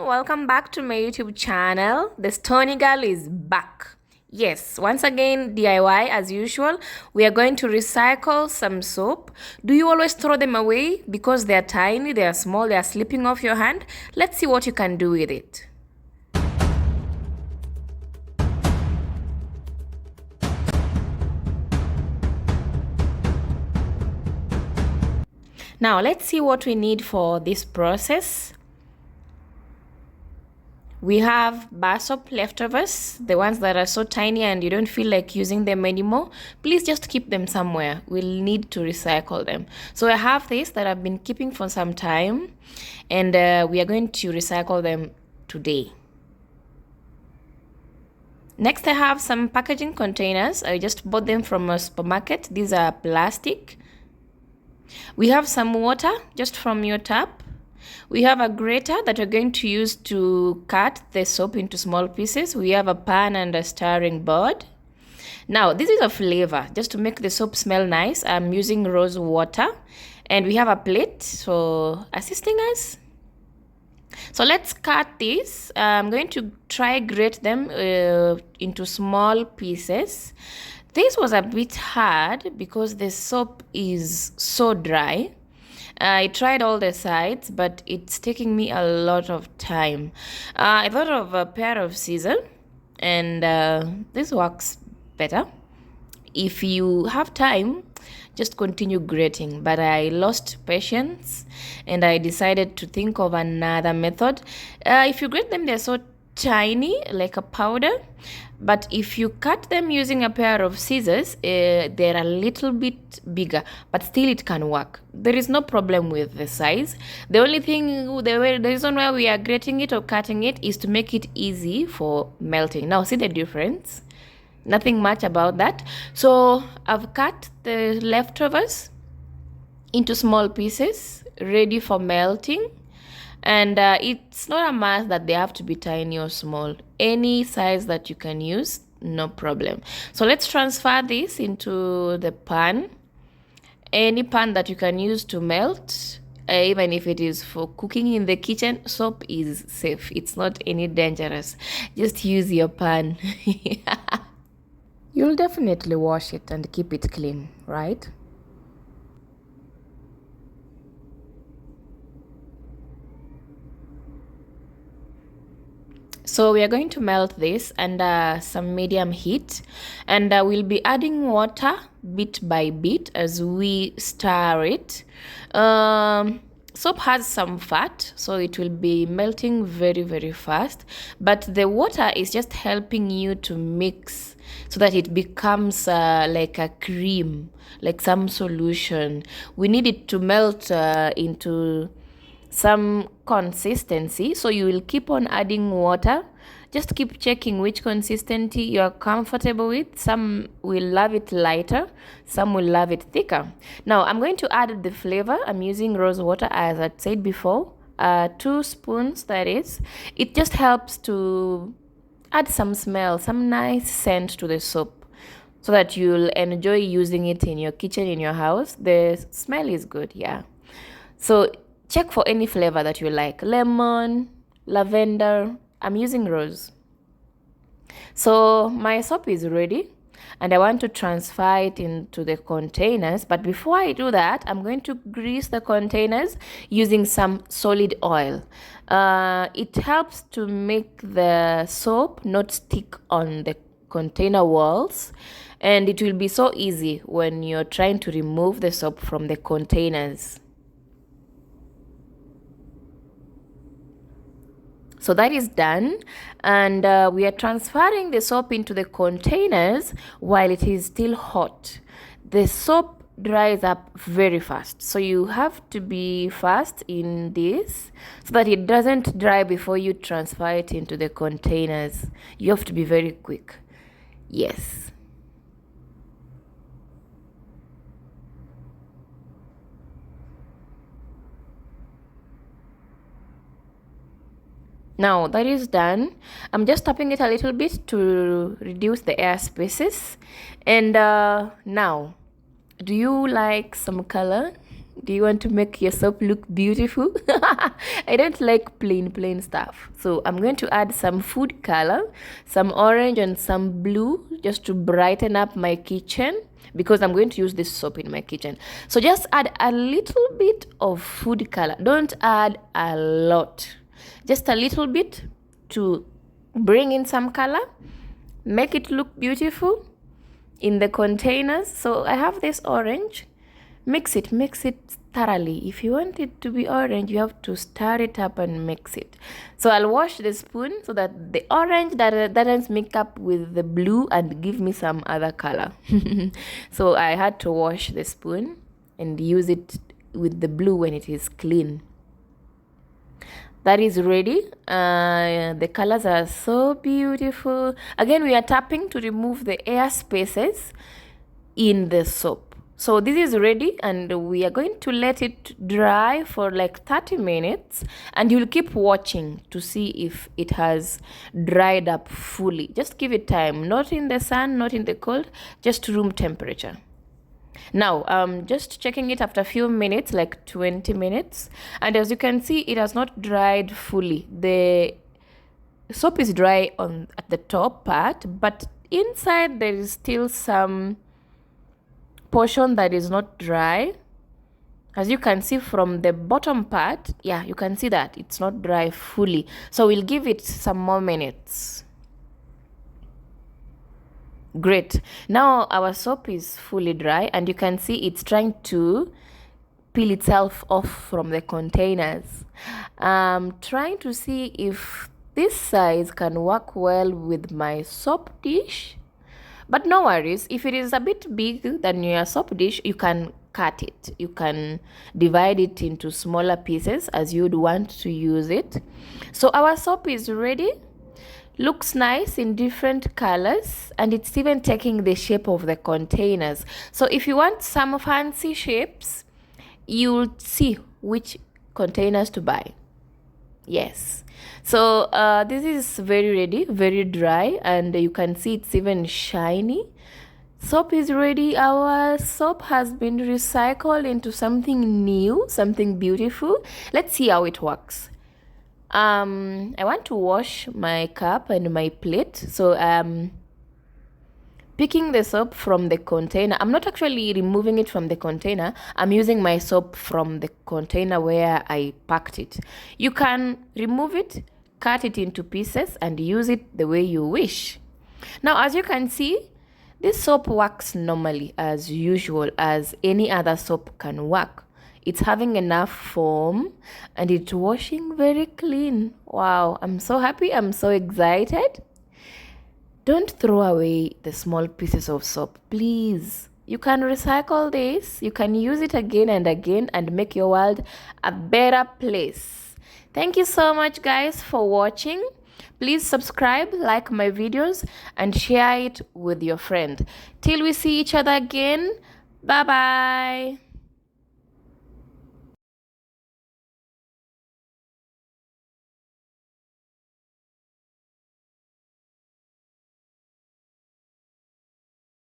welcome back to my YouTube channel. The Stony Girl is back. Yes, once again, DIY as usual. We are going to recycle some soap. Do you always throw them away because they are tiny, they are small, they are slipping off your hand? Let's see what you can do with it. Now, let's see what we need for this process. We have bar soap leftovers, the ones that are so tiny and you don't feel like using them anymore. Please just keep them somewhere. We'll need to recycle them. So I have this that I've been keeping for some time, and we are going to recycle them today. Next, I have some packaging containers. I just bought them from a supermarket. These are plastic. We have some water just from your tap. We have a grater that we're going to use to cut the soap into small pieces. We have a pan and a stirring board. Now, this is a flavor, just to make the soap smell nice. I'm using rose water, and we have a plate for assisting us. So let's cut this. I'm going to try grate them into small pieces. This was a bit hard because the soap is so dry. I tried all the sides, but it's taking me a lot of time. I thought of a pair of scissors, and this works better. If you have time, just continue grating. But I lost patience, and I decided to think of another method. If you grate them, they're so tiny, like a powder. But if you cut them using a pair of scissors, they're a little bit bigger, but still it can work. There is no problem with the size. The only thing, the reason why we are grating it or cutting it is to make it easy for melting. Now, see the difference? Nothing much about that. So I've cut the leftovers into small pieces, ready for melting. And it's not a must that they have to be tiny or small. Any size that you can use, no problem. So let's transfer this into the pan. Any pan that you can use to melt, even if it is for cooking in the kitchen, soap is safe. It's not any dangerous. Just use your pan. You'll definitely wash it and keep it clean, right? So we are going to melt this under some medium heat, and we'll be adding water bit by bit as we stir it. Soap has some fat, so it will be melting very, very fast. But the water is just helping you to mix so that it becomes like a cream, like some solution. We need it to melt into some consistency, so you will keep on adding water. Just keep checking which consistency you are comfortable with. Some will love it lighter, some will love it thicker. Now I'm going to add the flavor. I'm using rose water, as I said before, 2 spoons, that is. It just helps to add some smell, some nice scent to the soap, so that you'll enjoy using it in your kitchen, in your house. The smell is good, yeah. So check for any flavor that you like. Lemon, lavender. I'm using rose. So my soap is ready, and I want to transfer it into the containers. But before I do that, I'm going to grease the containers using some solid oil. It helps to make the soap not stick on the container walls, and it will be so easy when you're trying to remove the soap from the containers. So that is done, and we are transferring the soap into the containers while it is still hot. The soap dries up very fast, so you have to be fast in this so that it doesn't dry before you transfer it into the containers. You have to be very quick. Yes. Now that is done. I'm just tapping it a little bit to reduce the air spaces. And now, do you like some color? Do you want to make your soap look beautiful? I don't like plain stuff. So I'm going to add some food color, some orange and some blue, just to brighten up my kitchen, because I'm going to use this soap in my kitchen. So just add a little bit of food color. Don't add a lot. Just a little bit to bring in some color, make it look beautiful in the containers. So I have this orange. Mix it thoroughly. If you want it to be orange, you have to stir it up and mix it. So I'll wash the spoon so that the orange doesn't mix up with the blue and give me some other color. So I had to wash the spoon and use it with the blue when it is clean. That is ready. The colors are so beautiful. Again, we are tapping to remove the air spaces in the soap. So this is ready, and we are going to let it dry for like 30 minutes, and you'll keep watching to see if it has dried up fully. Just give it time, not in the sun, not in the cold, just room temperature. Now just checking it after a few minutes, like 20 minutes, and as you can see, it has not dried fully. The soap is dry at the top part, but inside there is still some portion that is not dry. As you can see from the bottom part, yeah, you can see that it's not dry fully. So we'll give it some more minutes. Great. Now our soap is fully dry, and you can see it's trying to peel itself off from the containers. Trying to see if this size can work well with my soap dish. But no worries, if it is a bit big than your soap dish, you can cut it. You can divide it into smaller pieces as you'd want to use it. So our soap is ready. Looks nice in different colors, and it's even taking the shape of the containers. So if you want some fancy shapes, you'll see which containers to buy. Yes. So this is very ready, very dry, and you can see it's even shiny. Soap is ready. Our soap has been recycled into something new, something beautiful. Let's see how it works. I want to wash my cup and my plate. So picking the soap from the container. I'm not actually removing it from the container. I'm using my soap from the container where I packed it. You can remove it, cut it into pieces, and use it the way you wish. Now, as you can see, this soap works normally as usual, as any other soap can work. It's having enough foam, and it's washing very clean. Wow, I'm so happy. I'm so excited. Don't throw away the small pieces of soap, please. You can recycle this. You can use it again and again and make your world a better place. Thank you so much, guys, for watching. Please subscribe, like my videos, and share it with your friend. Till we see each other again, bye-bye.